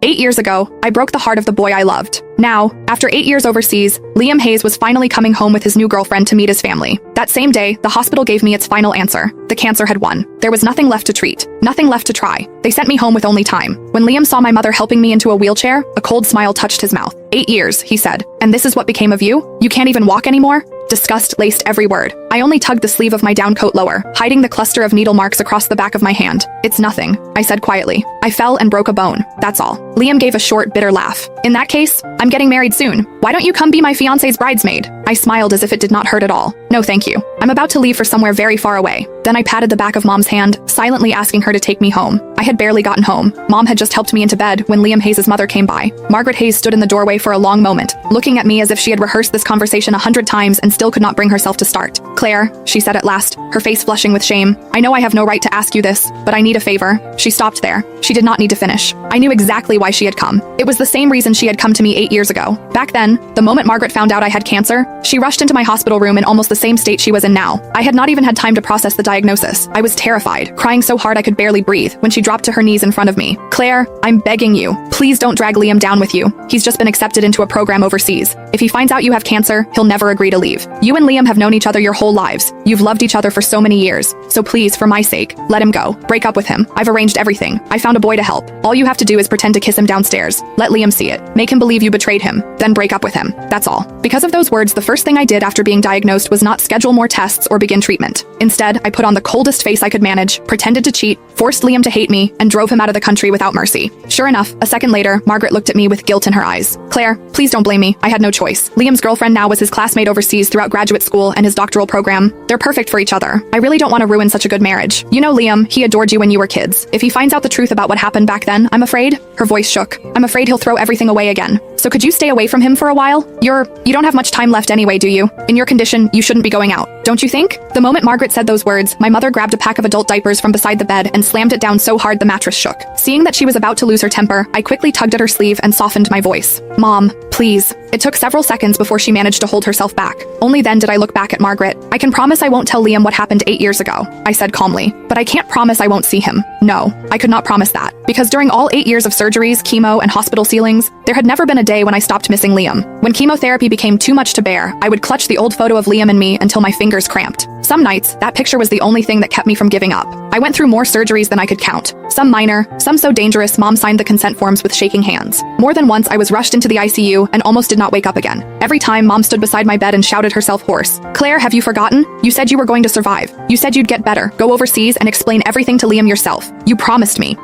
8 years ago, I broke the heart of the boy I loved. Now, after 8 years overseas, Liam Hayes was finally coming home with his new girlfriend to meet his family. That same day, the hospital gave me its final answer. The cancer had won. There was nothing left to treat, nothing left to try. They sent me home with only time. When Liam saw my mother helping me into a wheelchair, a cold smile touched his mouth. 8 years, he said. And this is what became of you? You can't even walk anymore? Disgust laced every word. I only tugged the sleeve of my down coat lower, hiding the cluster of needle marks across the back of my hand. It's nothing, I said quietly. I fell and broke a bone, that's all. Liam gave a short, bitter laugh. In that case, I'm getting married soon. Why don't you come be my fiancé's bridesmaid? I smiled as if it did not hurt at all. No thank you. I'm about to leave for somewhere very far away. Then I patted the back of Mom's hand, silently asking her to take me home. I had barely gotten home. Mom had just helped me into bed when Liam Hayes' mother came by. Margaret Hayes stood in the doorway for a long moment, looking at me as if she had rehearsed this conversation 100 times and still could not bring herself to start. Claire, she said at last, her face flushing with shame. I know I have no right to ask you this, but I need a favor. She stopped there. She did not need to finish. I knew exactly why she had come. It was the same reason she had come to me 8 years ago. Back then, the moment Margaret found out I had cancer, she rushed into my hospital room in almost the same state she was in now. I had not even had time to process the diagnosis. I was terrified, crying so hard I could barely breathe when she dropped to her knees in front of me. Claire, I'm begging you, please don't drag Liam down with you. He's just been accepted into a program overseas. If he finds out you have cancer, he'll never agree to leave. You and Liam have known each other your whole lives. You've loved each other for so many years. So please, for my sake, let him go. Break up with him. I've arranged everything. I found a boy to help. All you have to do is pretend to kiss him downstairs. Let Liam see it. Make him believe you betrayed him. Then break up with him. That's all. Because of those words, the first thing I did after being diagnosed was not schedule more tests or begin treatment. Instead, I put on the coldest face I could manage, pretended to cheat, forced Liam to hate me, and drove him out of the country without mercy. Sure enough, a second later, Margaret looked at me with guilt in her eyes. Claire, please don't blame me. I had no choice. Liam's girlfriend now was his classmate overseas throughout graduate school and his doctoral program. They're perfect for each other. I really don't want to ruin such a good marriage. You know Liam, he adored you when you were kids. If he finds out the truth about what happened back then, I'm afraid. Her voice shook. I'm afraid he'll throw everything away again. So could you stay away from him for a while? You don't have much time left anyway, do you? In your condition, you shouldn't be going out. Don't you think? The moment Margaret said those words, my mother grabbed a pack of adult diapers from beside the bed and slammed it down so hard the mattress shook. Seeing that she was about to lose her temper, I quickly tugged at her sleeve and softened my voice. Mom, please. It took several seconds before she managed to hold herself back. Only then did I look back at Margaret. I can promise I won't tell Liam what happened 8 years ago, I said calmly. But I can't promise I won't see him. No, I could not promise that. Because during all 8 years of surgeries, chemo, and hospital ceilings, there had never been a day when I stopped missing Liam. When chemotherapy became too much to bear, I would clutch the old photo of Liam and me until my fingers cramped. Some nights, that picture was the only thing that kept me from giving up. I went through more surgeries than I could count. Some minor, some so dangerous Mom signed the consent forms with shaking hands. More than once I was rushed into the ICU and almost did not wake up again. Every time Mom stood beside my bed and shouted herself hoarse. Claire, have you forgotten? You said you were going to survive. You said you'd get better, go overseas and explain everything to Liam yourself. You promised me.